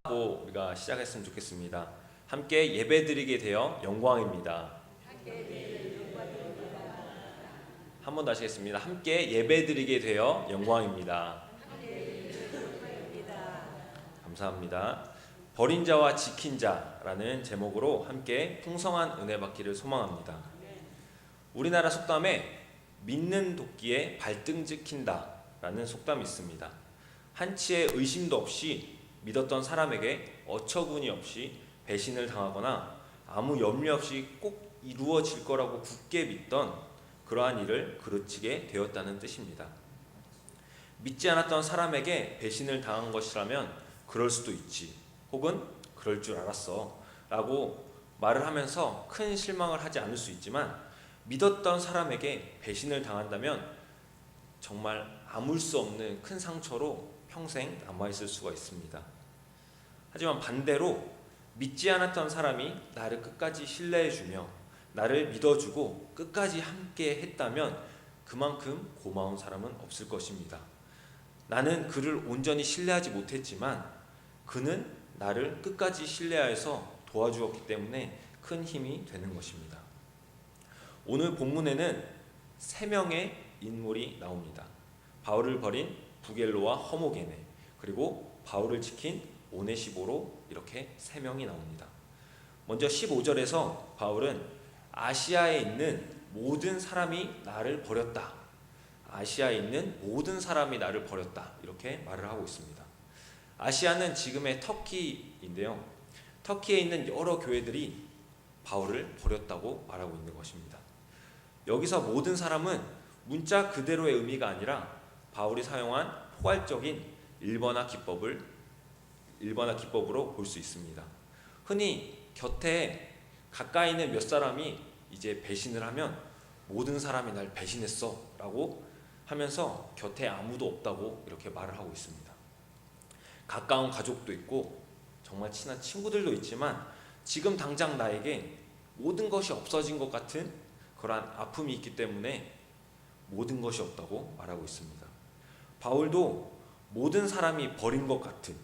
하고 우리가 시작했으면 좋겠습니다. 함께 예배드리게 되어 영광입니다. 한 번 더 하시겠습니다. 함께 예배드리게 되어 영광입니다. 감사합니다. 버린 자와 지킨 자라는 제목으로 함께 풍성한 은혜 받기를 소망합니다. 우리나라 속담에 믿는 도끼에 발등 찍힌다 라는 속담이 있습니다. 한치의 의심도 없이 믿었던 사람에게 어처구니 없이 배신을 당하거나 아무 염려 없이 꼭 이루어질 거라고 굳게 믿던 그러한 일을 그르치게 되었다는 뜻입니다. 믿지 않았던 사람에게 배신을 당한 것이라면 그럴 수도 있지, 혹은 그럴 줄 알았어 라고 말을 하면서 큰 실망을 하지 않을 수 있지만, 믿었던 사람에게 배신을 당한다면 정말 아물 수 없는 큰 상처로 평생 남아있을 수가 있습니다. 하지만 반대로 믿지 않았던 사람이 나를 끝까지 신뢰해주며 나를 믿어주고 끝까지 함께 했다면 그만큼 고마운 사람은 없을 것입니다. 나는 그를 온전히 신뢰하지 못했지만 그는 나를 끝까지 신뢰하여서 도와주었기 때문에 큰 힘이 되는 것입니다. 오늘 본문에는 3명의 인물이 나옵니다. 바울을 버린 부겔로와 허모게네, 그리고 바울을 지킨 오네시보로, 이렇게 3명이 나옵니다. 먼저 15절에서 바울은 아시아에 있는 모든 사람이 나를 버렸다, 아시아에 있는 모든 사람이 나를 버렸다, 이렇게 말을 하고 있습니다. 아시아는 지금의 터키인데요, 터키에 있는 여러 교회들이 바울을 버렸다고 말하고 있는 것입니다. 여기서 모든 사람은 문자 그대로의 의미가 아니라 바울이 사용한 포괄적인 일본어 기법으로 볼 수 있습니다. 흔히 곁에 가까이 있는 몇 사람이 이제 배신을 하면 모든 사람이 날 배신했어 라고 하면서 곁에 아무도 없다고 이렇게 말을 하고 있습니다. 가까운 가족도 있고 정말 친한 친구들도 있지만 지금 당장 나에게 모든 것이 없어진 것 같은 그러한 아픔이 있기 때문에 모든 것이 없다고 말하고 있습니다. 바울도 모든 사람이 버린 것 같은,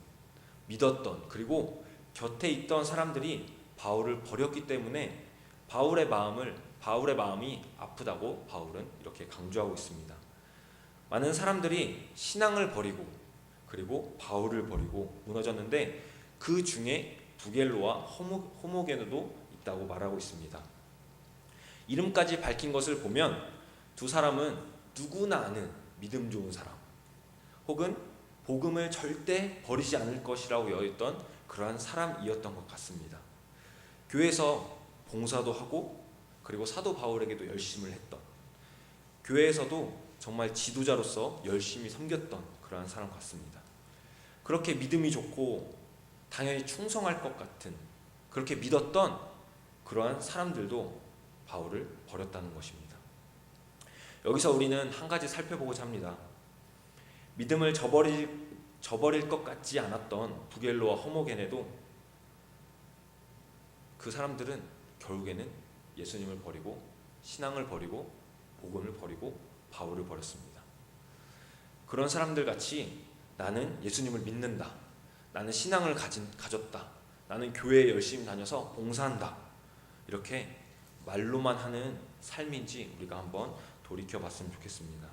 믿었던, 그리고 곁에 있던 사람들이 바울을 버렸기 때문에 바울의 마음이 아프다고 바울은 이렇게 강조하고 있습니다. 많은 사람들이 신앙을 버리고 그리고 바울을 버리고 무너졌는데 그 중에 부겔로와 호모게네도 있다고 말하고 있습니다. 이름까지 밝힌 것을 보면 두 사람은 누구나 아는 믿음 좋은 사람, 혹은 복음을 절대 버리지 않을 것이라고 여겼던 그러한 사람이었던 것 같습니다. 교회에서 봉사도 하고 그리고 사도 바울에게도 열심을 했던, 교회에서도 정말 지도자로서 열심히 섬겼던 그러한 사람 같습니다. 그렇게 믿음이 좋고 당연히 충성할 것 같은, 그렇게 믿었던 그러한 사람들도 바울을 버렸다는 것입니다. 여기서 우리는 한 가지 살펴보고자 합니다. 믿음을 저버릴 것 같지 않았던 부겔로와 허모게네도 그 사람들은 결국에는 예수님을 버리고 신앙을 버리고 복음을 버리고 바울을 버렸습니다. 그런 사람들 같이 나는 예수님을 믿는다, 나는 신앙을 가졌다, 나는 교회에 열심히 다녀서 봉사한다, 이렇게 말로만 하는 삶인지 우리가 한번 돌이켜봤으면 좋겠습니다.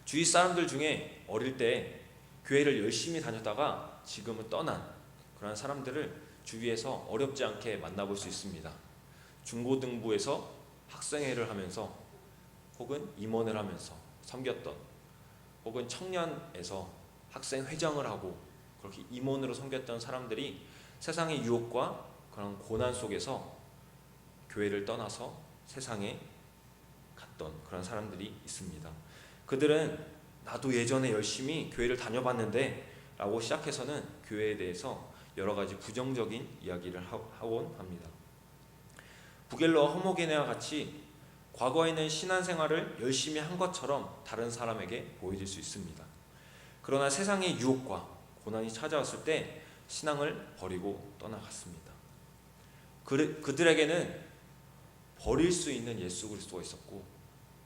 주위 사람들 중에 어릴 때 교회를 열심히 다녔다가 지금은 떠난 그런 사람들을 주위에서 어렵지 않게 만나볼 수 있습니다. 중고등부에서 학생회를 하면서 혹은 임원을 하면서 섬겼던, 혹은 청년에서 학생회장을 하고 그렇게 임원으로 섬겼던 사람들이 세상의 유혹과 그런 고난 속에서 교회를 떠나서 세상에 갔던 그런 사람들이 있습니다. 그들은 나도 예전에 열심히 교회를 다녀봤는데 라고 시작해서는 교회에 대해서 여러 가지 부정적인 이야기를 하곤 합니다. 부겔로와 호모게네와 같이 과거에는 신앙생활을 열심히 한 것처럼 다른 사람에게 보여질 수 있습니다. 그러나 세상의 유혹과 고난이 찾아왔을 때 신앙을 버리고 떠나갔습니다. 그들에게는 버릴 수 있는 예수 그리스도가 있었고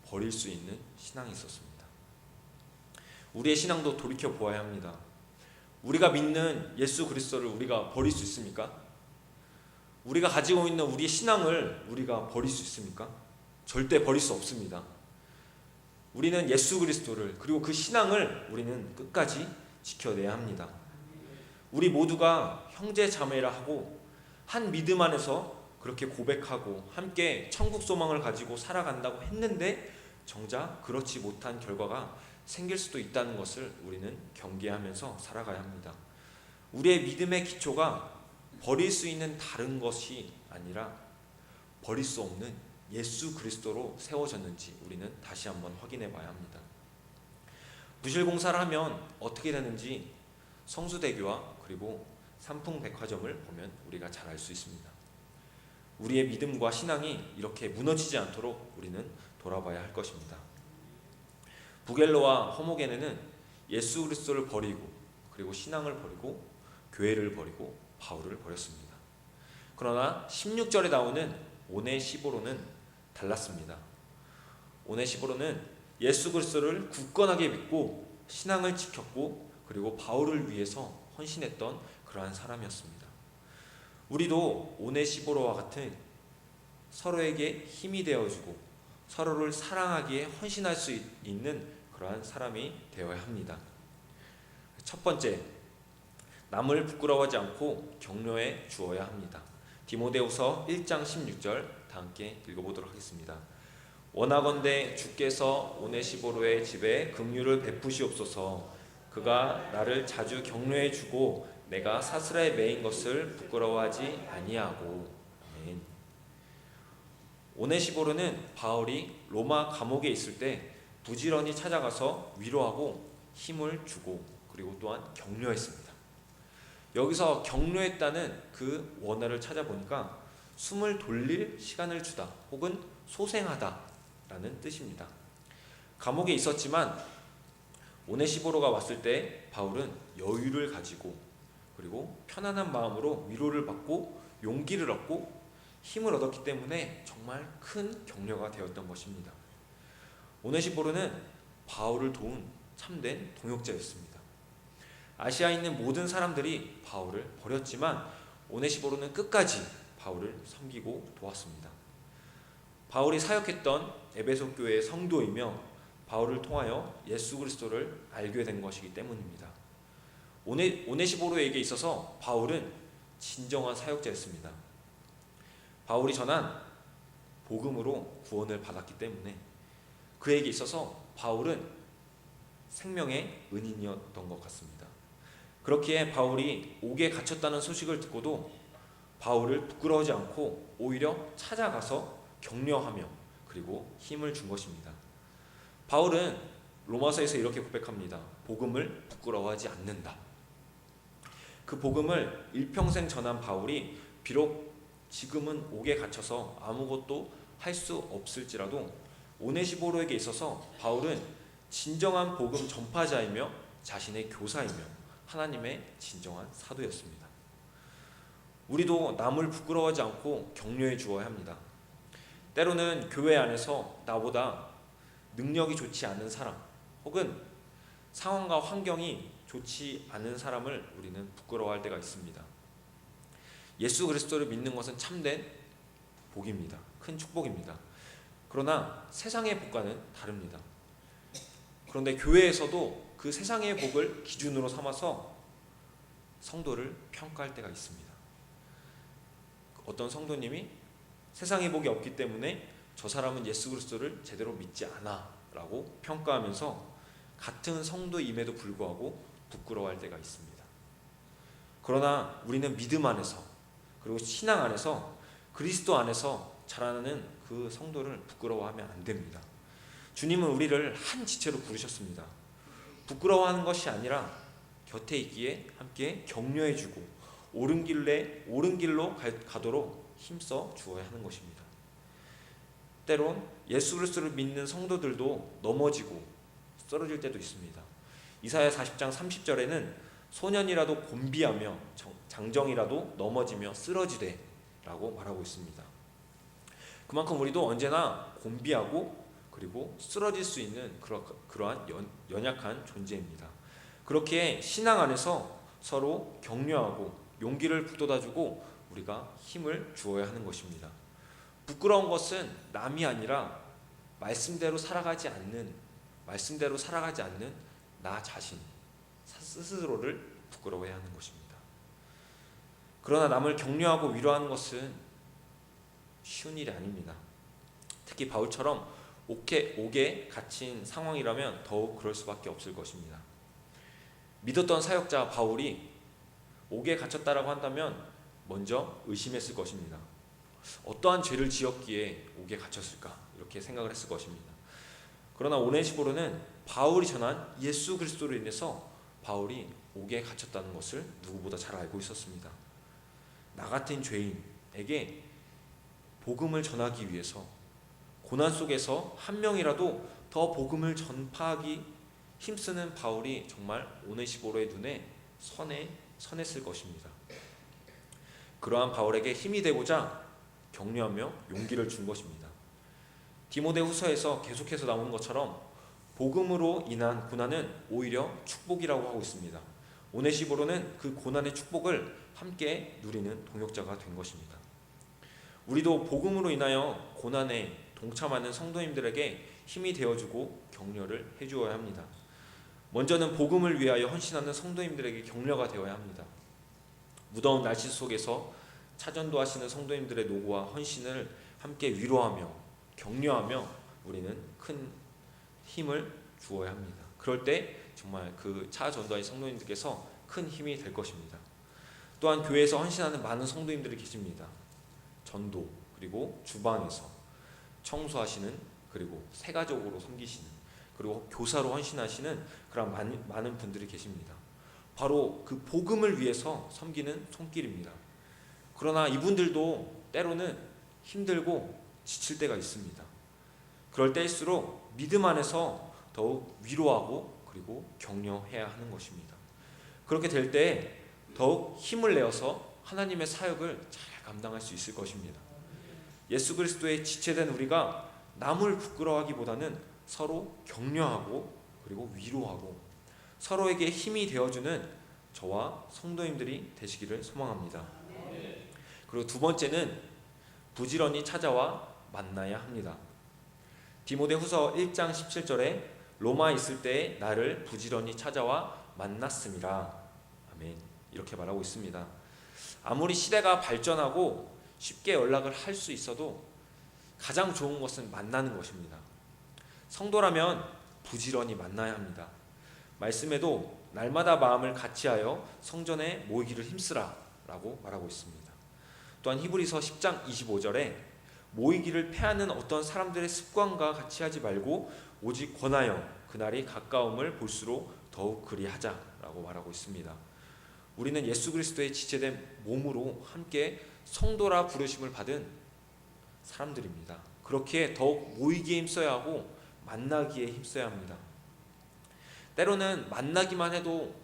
버릴 수 있는 신앙이 있었습니다. 우리의 신앙도 돌이켜 보아야 합니다. 우리가 믿는 예수 그리스도를 우리가 버릴 수 있습니까? 우리가 가지고 있는 우리의 신앙을 우리가 버릴 수 있습니까? 절대 버릴 수 없습니다. 우리는 예수 그리스도를, 그리고 그 신앙을 우리는 끝까지 지켜내야 합니다. 우리 모두가 형제 자매라 하고 한 믿음 안에서 그렇게 고백하고 함께 천국 소망을 가지고 살아간다고 했는데 정작 그렇지 못한 결과가 생길 수도 있다는 것을 우리는 경계하면서 살아가야 합니다. 우리의 믿음의 기초가 버릴 수 있는 다른 것이 아니라 버릴 수 없는 예수 그리스도로 세워졌는지 우리는 다시 한번 확인해 봐야 합니다. 부실공사를 하면 어떻게 되는지 성수대교와 그리고 삼풍백화점을 보면 우리가 잘 알 수 있습니다. 우리의 믿음과 신앙이 이렇게 무너지지 않도록 우리는 돌아봐야 할 것입니다. 부겔로와 허모게네는 예수 그리스도를 버리고 그리고 신앙을 버리고 교회를 버리고 바울을 버렸습니다. 그러나 16절에 나오는 오네시보로는 달랐습니다. 오네시보로는 예수 그리스도를 굳건하게 믿고 신앙을 지켰고 그리고 바울을 위해서 헌신했던 그러한 사람이었습니다. 우리도 오네시보로와 같은 서로에게 힘이 되어주고 서로를 사랑하기에 헌신할 수 있는 그러한 사람이 되어야 합니다. 첫 번째, 남을 부끄러워하지 않고 격려해 주어야 합니다. 디모데후서 1장 16절 다 함께 읽어보도록 하겠습니다. 원하건대 주께서 오네시보로의 집에 긍휼을 베푸시옵소서. 그가 나를 자주 격려해 주고 내가 사슬에 매인 것을 부끄러워하지 아니하고. 아멘. 오네시보로는 바울이 로마 감옥에 있을 때 부지런히 찾아가서 위로하고 힘을 주고 그리고 또한 격려했습니다. 여기서 격려했다는 그 원어를 찾아보니까 숨을 돌릴 시간을 주다 혹은 소생하다 라는 뜻입니다. 감옥에 있었지만 오네시보로가 왔을 때 바울은 여유를 가지고 그리고 편안한 마음으로 위로를 받고 용기를 얻고 힘을 얻었기 때문에 정말 큰 격려가 되었던 것입니다. 오네시보로는 바울을 도운 참된 동역자였습니다. 아시아에 있는 모든 사람들이 바울을 버렸지만 오네시보로는 끝까지 바울을 섬기고 도왔습니다. 바울이 사역했던 에베소 교회의 성도이며 바울을 통하여 예수 그리스도를 알게 된 것이기 때문입니다. 오네시보로에게 있어서 바울은 진정한 사역자였습니다. 바울이 전한 복음으로 구원을 받았기 때문에 그에게 있어서 바울은 생명의 은인이었던 것 같습니다. 그렇기에 바울이 옥에 갇혔다는 소식을 듣고도 바울을 부끄러워하지 않고 오히려 찾아가서 격려하며 그리고 힘을 준 것입니다. 바울은 로마서에서 이렇게 고백합니다. 복음을 부끄러워하지 않는다. 그 복음을 일평생 전한 바울이 비록 지금은 옥에 갇혀서 아무것도 할 수 없을지라도 오네시보로에게 있어서 바울은 진정한 복음 전파자이며 자신의 교사이며 하나님의 진정한 사도였습니다. 우리도 남을 부끄러워하지 않고 격려해 주어야 합니다. 때로는 교회 안에서 나보다 능력이 좋지 않은 사람 혹은 상황과 환경이 좋지 않은 사람을 우리는 부끄러워할 때가 있습니다. 예수 그리스도를 믿는 것은 참된 복입니다. 큰 축복입니다. 그러나 세상의 복과는 다릅니다. 그런데 교회에서도 그 세상의 복을 기준으로 삼아서 성도를 평가할 때가 있습니다. 어떤 성도님이 세상의 복이 없기 때문에 저 사람은 예수 그리스도를 제대로 믿지 않아 라고 평가하면서 같은 성도임에도 불구하고 부끄러워할 때가 있습니다. 그러나 우리는 믿음 안에서 그리고 신앙 안에서 그리스도 안에서 자라나는 그 성도를 부끄러워하면 안 됩니다. 주님은 우리를 한 지체로 부르셨습니다. 부끄러워하는 것이 아니라 곁에 있기에 함께 격려해주고 옳은 길로 가도록 힘써 주어야 하는 것입니다. 때론 예수 그리스도를 믿는 성도들도 넘어지고 쓰러질 때도 있습니다. 이사야 40장 30절에는 소년이라도 곤비하며 장정이라도 넘어지며 쓰러지되 라고 말하고 있습니다. 그만큼 우리도 언제나 곤비하고 그리고 쓰러질 수 있는 그러한 연약한 존재입니다. 그렇게 신앙 안에서 서로 격려하고 용기를 북돋아주고 우리가 힘을 주어야 하는 것입니다. 부끄러운 것은 남이 아니라 말씀대로 살아가지 않는 나 자신 스스로를 부끄러워해야 하는 것입니다. 그러나 남을 격려하고 위로하는 것은 쉬운 일이 아닙니다. 특히 바울처럼 옥에 갇힌 상황이라면 더욱 그럴 수밖에 없을 것입니다. 믿었던 사역자 바울이 옥에 갇혔다라고 한다면 먼저 의심했을 것입니다. 어떠한 죄를 지었기에 옥에 갇혔을까? 이렇게 생각을 했을 것입니다. 그러나 오네시포르는 바울이 전한 예수 그리스도로 인해서 바울이 옥에 갇혔다는 것을 누구보다 잘 알고 있었습니다. 나 같은 죄인에게 복음을 전하기 위해서 고난 속에서 한 명이라도 더 복음을 전파하기 힘쓰는 바울이 정말 오네시포로의 눈에 선했을 것입니다. 그러한 바울에게 힘이 되고자 격려하며 용기를 준 것입니다. 디모데후서에서 계속해서 나오는 것처럼 복음으로 인한 고난은 오히려 축복이라고 하고 있습니다. 오네시포로는 그 고난의 축복을 함께 누리는 동역자가 된 것입니다. 우리도 복음으로 인하여 고난에 동참하는 성도님들에게 힘이 되어주고 격려를 해주어야 합니다. 먼저는 복음을 위하여 헌신하는 성도님들에게 격려가 되어야 합니다. 무더운 날씨 속에서 차전도하시는 성도님들의 노고와 헌신을 함께 위로하며 격려하며 우리는 큰 힘을 주어야 합니다. 그럴 때 정말 그 차전도하신 성도님들께서 큰 힘이 될 것입니다. 또한 교회에서 헌신하는 많은 성도님들이 계십니다. 전도, 그리고 주방에서 청소하시는, 그리고 세가족으로 섬기시는, 그리고 교사로 헌신하시는 그런 많은 분들이 계십니다. 바로 그 복음을 위해서 섬기는 손길입니다. 그러나 이분들도 때로는 힘들고 지칠 때가 있습니다. 그럴 때일수록 믿음 안에서 더욱 위로하고 그리고 격려해야 하는 것입니다. 그렇게 될 때 더욱 힘을 내어서 하나님의 사역을 잘 감당할 수 있을 것입니다. 예수 그리스도의 지체된 우리가 남을 부끄러워하기보다는 서로 격려하고 그리고 위로하고 서로에게 힘이 되어주는 저와 성도님들이 되시기를 소망합니다. 그리고 두 번째는 부지런히 찾아와 만나야 합니다. 디모데후서 1장 17절에 로마에 있을 때 나를 부지런히 찾아와 만났음이라. 아멘. 이렇게 말하고 있습니다. 아무리 시대가 발전하고 쉽게 연락을 할 수 있어도 가장 좋은 것은 만나는 것입니다. 성도라면 부지런히 만나야 합니다. 말씀에도 날마다 마음을 같이하여 성전에 모이기를 힘쓰라 라고 말하고 있습니다. 또한 히브리서 10장 25절에 모이기를 패하는 어떤 사람들의 습관과 같이 하지 말고 오직 권하여 그날이 가까움을 볼수록 더욱 그리하자라고 말하고 있습니다. 우리는 예수 그리스도의 지체된 몸으로 함께 성도라 부르심을 받은 사람들입니다. 그렇게 더욱 모이기에 힘써야 하고 만나기에 힘써야 합니다. 때로는 만나기만 해도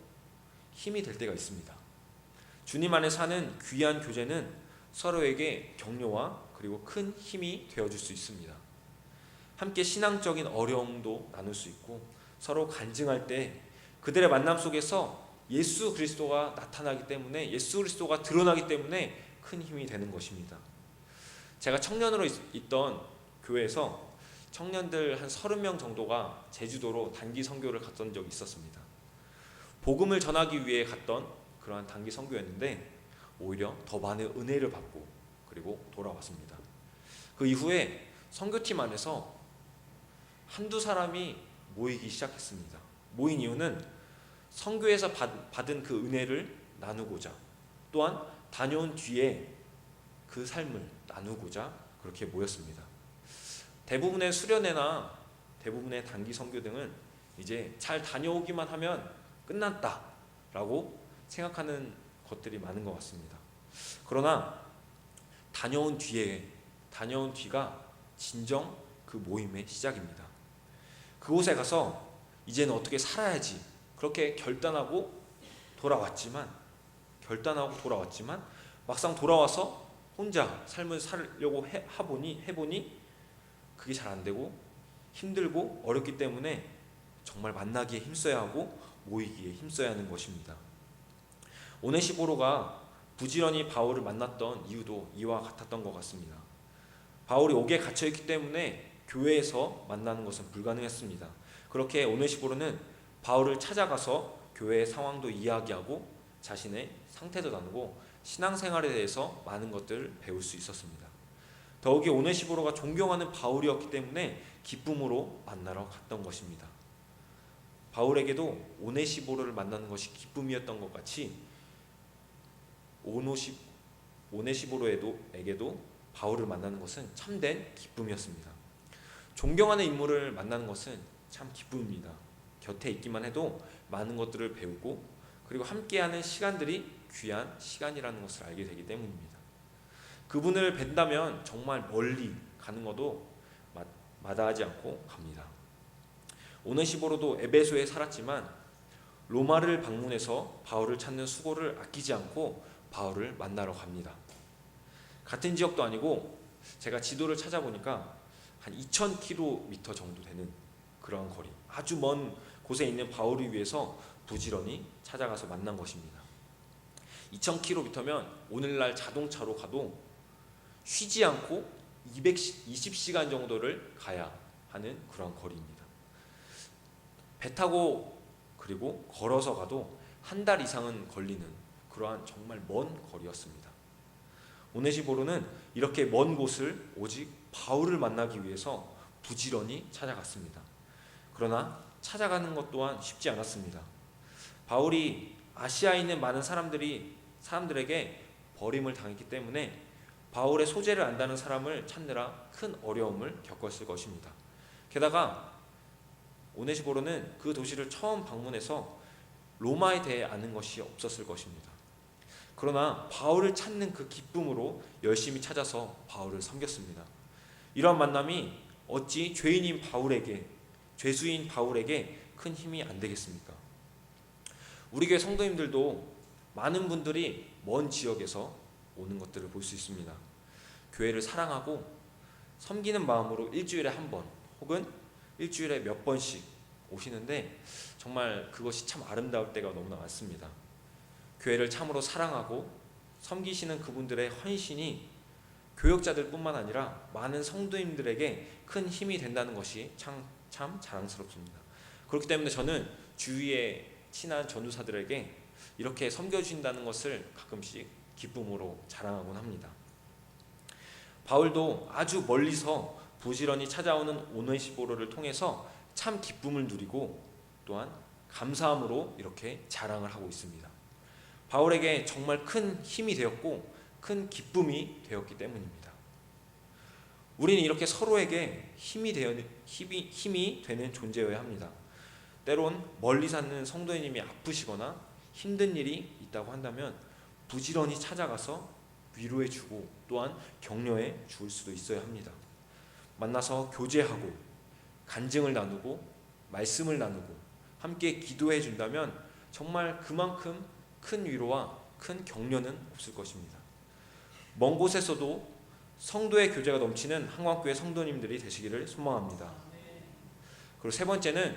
힘이 될 때가 있습니다. 주님 안에 사는 귀한 교제는 서로에게 격려와 그리고 큰 힘이 되어줄 수 있습니다. 함께 신앙적인 어려움도 나눌 수 있고 서로 간증할 때 그들의 만남 속에서 예수 그리스도가 나타나기 때문에 예수 그리스도가 드러나기 때문에 큰 힘이 되는 것입니다. 제가 청년으로 있던 교회에서 청년들 한 30명 정도가 제주도로 단기 선교를 갔던 적이 있었습니다. 복음을 전하기 위해 갔던 그러한 단기 선교였는데 오히려 더 많은 은혜를 받고 그리고 돌아왔습니다. 그 이후에 선교팀 안에서 한두 사람이 모이기 시작했습니다. 모인 이유는 선교에서 받은 그 은혜를 나누고자 또한 다녀온 뒤에 그 삶을 나누고자 그렇게 모였습니다. 대부분의 수련회나 대부분의 단기 선교 등은 이제 잘 다녀오기만 하면 끝났다라고 생각하는 것들이 많은 것 같습니다. 그러나 다녀온 뒤가 진정 그 모임의 시작입니다. 그곳에 가서 이제는 어떻게 살아야지 그렇게 결단하고 돌아왔지만 막상 돌아와서 혼자 삶을 살려고 해보니 그게 잘 안 되고 힘들고 어렵기 때문에 정말 만나기에 힘써야 하고 모이기에 힘써야 하는 것입니다. 오네시보로가 부지런히 바울을 만났던 이유도 이와 같았던 것 같습니다. 바울이 옥에 갇혀있기 때문에 교회에서 만나는 것은 불가능했습니다. 그렇게 오네시보로는 바울을 찾아가서 교회의 상황도 이야기하고 자신의 상태도 나누고 신앙생활에 대해서 많은 것들을 배울 수 있었습니다. 더욱이 오네시보로가 존경하는 바울이었기 때문에 기쁨으로 만나러 갔던 것입니다. 바울에게도 오네시보로를 만나는 것이 기쁨이었던 것 같이 오네시보로에게도 바울을 만나는 것은 참된 기쁨이었습니다. 존경하는 인물을 만나는 것은 참 기쁨입니다. 곁에 있기만 해도 많은 것들을 배우고 그리고 함께하는 시간들이 귀한 시간이라는 것을 알게 되기 때문입니다. 그분을 뵌다면 정말 멀리 가는 것도 마다하지 않고 갑니다. 오네시보로도 에베소에 살았지만 로마를 방문해서 바울을 찾는 수고를 아끼지 않고 바울을 만나러 갑니다. 같은 지역도 아니고 제가 지도를 찾아보니까 한 2000km 정도 되는 그러한 거리, 아주 먼 곳에 있는 바울을 위해서 부지런히 찾아가서 만난 것입니다. 2000km면 오늘날 자동차로 가도 쉬지 않고 220시간 정도를 가야 하는 그런 거리입니다. 배 타고 그리고 걸어서 가도 한 달 이상은 걸리는 그러한 정말 먼 거리였습니다. 오네시보로는 이렇게 먼 곳을 오직 바울을 만나기 위해서 부지런히 찾아갔습니다. 그러나 찾아가는 것 또한 쉽지 않았습니다. 바울이 아시아에 있는 많은 사람들에게 버림을 당했기 때문에 바울의 소재를 안다는 사람을 찾느라 큰 어려움을 겪었을 것입니다. 게다가 오네시보로는 그 도시를 처음 방문해서 로마에 대해 아는 것이 없었을 것입니다. 그러나 바울을 찾는 그 기쁨으로 열심히 찾아서 바울을 섬겼습니다. 이러한 만남이 어찌 죄수인 바울에게 큰 힘이 안 되겠습니까? 우리 교회 성도님들도 많은 분들이 먼 지역에서 오는 것들을 볼 수 있습니다. 교회를 사랑하고 섬기는 마음으로 일주일에 한 번 혹은 일주일에 몇 번씩 오시는데 정말 그것이 참 아름다울 때가 너무나 많습니다. 교회를 참으로 사랑하고 섬기시는 그분들의 헌신이 교역자들뿐만 아니라 많은 성도님들에게 큰 힘이 된다는 것이 참 자랑스럽습니다. 그렇기 때문에 저는 주위의 친한 전도사들에게 이렇게 섬겨주신다는 것을 가끔씩 기쁨으로 자랑하곤 합니다. 바울도 아주 멀리서 부지런히 찾아오는 오네시보로를 통해서 참 기쁨을 누리고 또한 감사함으로 이렇게 자랑을 하고 있습니다. 바울에게 정말 큰 힘이 되었고 큰 기쁨이 되었기 때문입니다. 우리는 이렇게 서로에게 힘이 되는 존재여야 합니다. 때론 멀리 사는 성도님이 아프시거나 힘든 일이 있다고 한다면 부지런히 찾아가서 위로해 주고 또한 격려해 줄 수도 있어야 합니다. 만나서 교제하고 간증을 나누고 말씀을 나누고 함께 기도해 준다면 정말 그만큼 큰 위로와 큰 격려는 없을 것입니다. 먼 곳에서도 성도의 교제가 넘치는 한광교회 성도님들이 되시기를 소망합니다. 그리고 세 번째는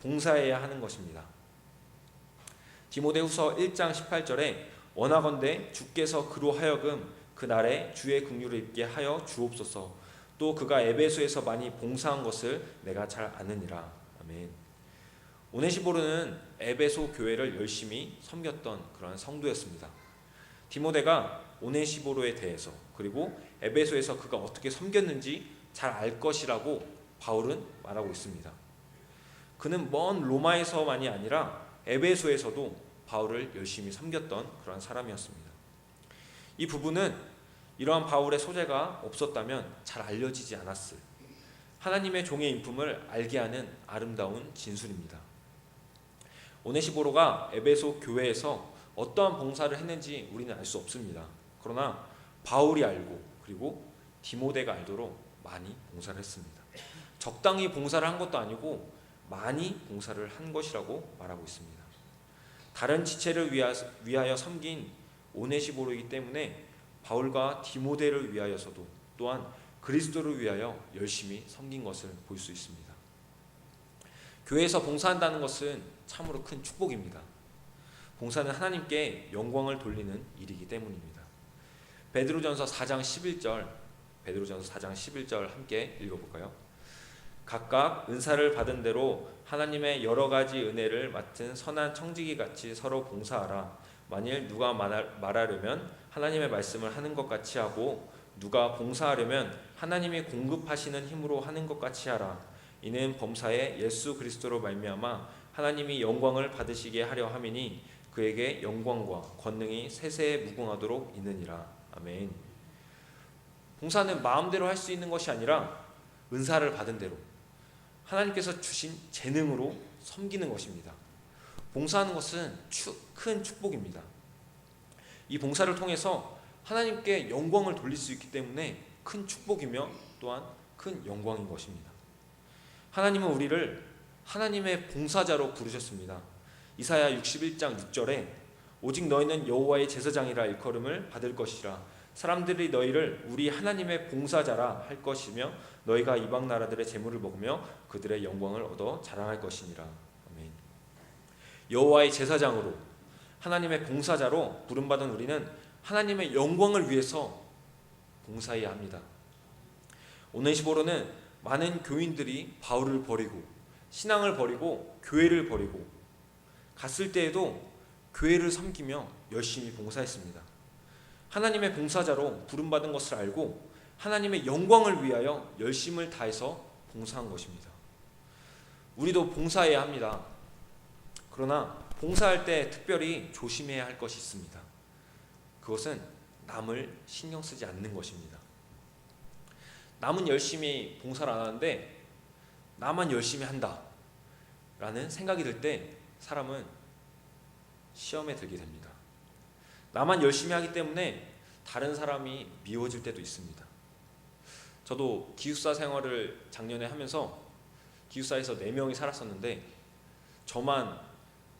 봉사해야 하는 것입니다. 디모데후서 1장 18절에 원하건대 주께서 그로 하여금 그 날에 주의 긍휼을 입게 하여 주옵소서. 또 그가 에베소에서 많이 봉사한 것을 내가 잘 아느니라. 아멘. 오네시보로는 에베소 교회를 열심히 섬겼던 그러한 성도였습니다. 디모데가 오네시보로에 대해서 그리고 에베소에서 그가 어떻게 섬겼는지 잘 알 것이라고 바울은 말하고 있습니다. 그는 먼 로마에서만이 아니라 에베소에서도 바울을 열심히 섬겼던 그러한 사람이었습니다. 이 부분은 이러한 바울의 소재가 없었다면 잘 알려지지 않았을 하나님의 종의 인품을 알게 하는 아름다운 진술입니다. 오네시보로가 에베소 교회에서 어떠한 봉사를 했는지 우리는 알 수 없습니다. 그러나 바울이 알고 그리고 디모데가 알도록 많이 봉사를 했습니다. 적당히 봉사를 한 것도 아니고 많이 봉사를 한 것이라고 말하고 있습니다. 다른 지체를 위하여 섬긴 오네시보로이기 때문에 바울과 디모데를 위하여서도 또한 그리스도를 위하여 열심히 섬긴 것을 볼 수 있습니다. 교회에서 봉사한다는 것은 참으로 큰 축복입니다. 봉사는 하나님께 영광을 돌리는 일이기 때문입니다. 베드로전서 4장 11절 함께 읽어볼까요? 각각 은사를 받은 대로 하나님의 여러 가지 은혜를 맡은 선한 청지기 같이 서로 봉사하라. 만일 누가 말하려면 하나님의 말씀을 하는 것 같이 하고 누가 봉사하려면 하나님이 공급하시는 힘으로 하는 것 같이 하라. 이는 범사에 예수 그리스도로 말미암아 하나님이 영광을 받으시게 하려 함이니 그에게 영광과 권능이 세세에 무궁하도록 있느니라. 아멘. 봉사는 마음대로 할 수 있는 것이 아니라 은사를 받은 대로 하나님께서 주신 재능으로 섬기는 것입니다. 봉사하는 것은 큰 축복입니다. 이 봉사를 통해서 하나님께 영광을 돌릴 수 있기 때문에 큰 축복이며 또한 큰 영광인 것입니다. 하나님은 우리를 하나님의 봉사자로 부르셨습니다. 이사야 61장 6절에 오직 너희는 여호와의 제사장이라 일컬음을 받을 것이라. 사람들이 너희를 우리 하나님의 봉사자라 할 것이며 너희가 이방 나라들의 재물을 먹으며 그들의 영광을 얻어 자랑할 것이니라. 아멘. 여호와의 제사장으로 하나님의 봉사자로 부름받은 우리는 하나님의 영광을 위해서 봉사해야 합니다. 오네시보로는 많은 교인들이 바울을 버리고 신앙을 버리고 교회를 버리고 갔을 때에도 교회를 섬기며 열심히 봉사했습니다. 하나님의 봉사자로 부름받은 것을 알고 하나님의 영광을 위하여 열심을 다해서 봉사한 것입니다. 우리도 봉사해야 합니다. 그러나 봉사할 때 특별히 조심해야 할 것이 있습니다. 그것은 남을 신경 쓰지 않는 것입니다. 남은 열심히 봉사를 안 하는데 나만 열심히 한다 라는 생각이 들 때 사람은 시험에 들게 됩니다. 나만 열심히 하기 때문에 다른 사람이 미워질 때도 있습니다. 저도 기숙사 생활을 작년에 하면서 기숙사에서 4명이 살았었는데 저만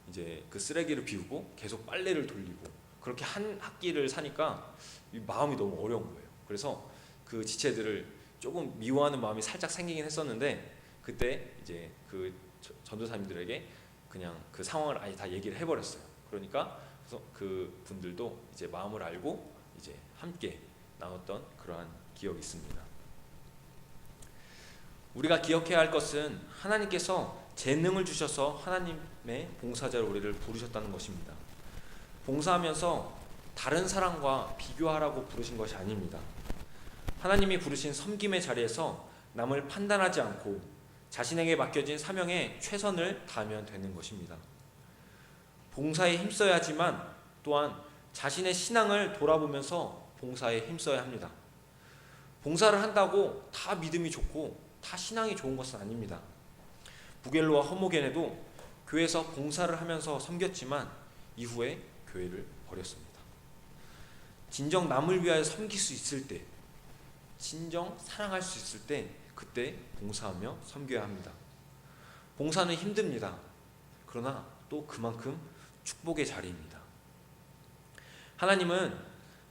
이제 그 쓰레기를 비우고 계속 빨래를 돌리고 그렇게 한 학기를 사니까 마음이 너무 어려운 거예요. 그래서 그 지체들을 조금 미워하는 마음이 살짝 생기긴 했었는데 그때 이제 그 전도사님들에게 그냥 그 상황을 아예 다 얘기를 해버렸어요. 그러니까 그 분들도 이제 마음을 알고 이제 함께 나눴던 그러한 기억이 있습니다. 우리가 기억해야 할 것은 하나님께서 재능을 주셔서 하나님의 봉사자로 우리를 부르셨다는 것입니다. 봉사하면서 다른 사람과 비교하라고 부르신 것이 아닙니다. 하나님이 부르신 섬김의 자리에서 남을 판단하지 않고 자신에게 맡겨진 사명에 최선을 다하면 되는 것입니다. 봉사에 힘써야 하지만 또한 자신의 신앙을 돌아보면서 봉사에 힘써야 합니다. 봉사를 한다고 다 믿음이 좋고 다 신앙이 좋은 것은 아닙니다. 부겔로와 허모겐에도 교회에서 봉사를 하면서 섬겼지만 이후에 교회를 버렸습니다. 진정 남을 위하여 섬길 수 있을 때, 진정 사랑할 수 있을 때 그때 봉사하며 섬겨야 합니다. 봉사는 힘듭니다. 그러나 또 그만큼 축복의 자리입니다. 하나님은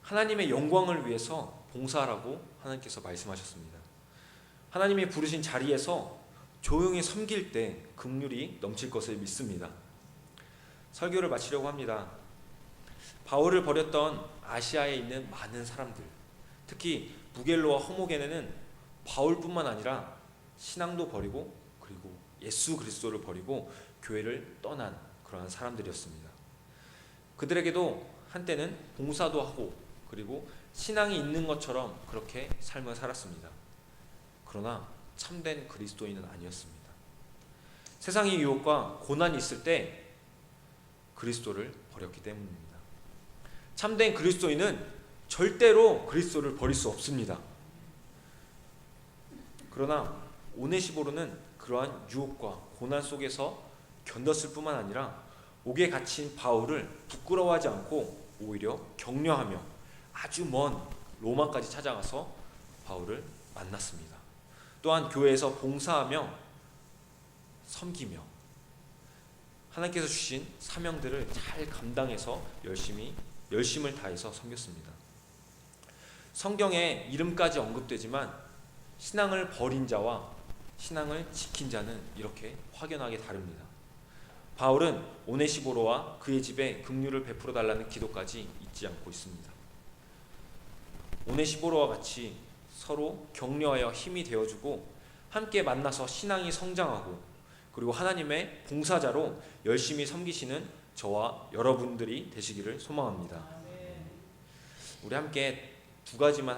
하나님의 영광을 위해서 봉사하라고 하나님께서 말씀하셨습니다. 하나님이 부르신 자리에서 조용히 섬길 때 긍휼이 넘칠 것을 믿습니다. 설교를 마치려고 합니다. 바울을 버렸던 아시아에 있는 많은 사람들, 특히 부겔로와 허모겐에는 바울뿐만 아니라 신앙도 버리고 그리고 예수 그리스도를 버리고 교회를 떠난 그러한 사람들이었습니다. 그들에게도 한때는 봉사도 하고 그리고 신앙이 있는 것처럼 그렇게 삶을 살았습니다. 그러나 참된 그리스도인은 아니었습니다. 세상의 유혹과 고난이 있을 때 그리스도를 버렸기 때문입니다. 참된 그리스도인은 절대로 그리스도를 버릴 수 없습니다. 그러나 오네시보로는 그러한 유혹과 고난 속에서 견뎠을 뿐만 아니라 옥에 갇힌 바울을 부끄러워하지 않고 오히려 격려하며 아주 먼 로마까지 찾아가서 바울을 만났습니다. 또한 교회에서 봉사하며 섬기며 하나님께서 주신 사명들을 잘 감당해서 열심을 다해서 섬겼습니다. 성경에 이름까지 언급되지만 신앙을 버린 자와 신앙을 지킨 자는 이렇게 확연하게 다릅니다. 바울은 오네시보로와 그의 집에 긍휼을 베풀어 달라는 기도까지 잊지 않고 있습니다. 오네시보로와 같이 서로 격려하여 힘이 되어주고 함께 만나서 신앙이 성장하고 그리고 하나님의 봉사자로 열심히 섬기시는 저와 여러분들이 되시기를 소망합니다. 우리 함께 두 가지만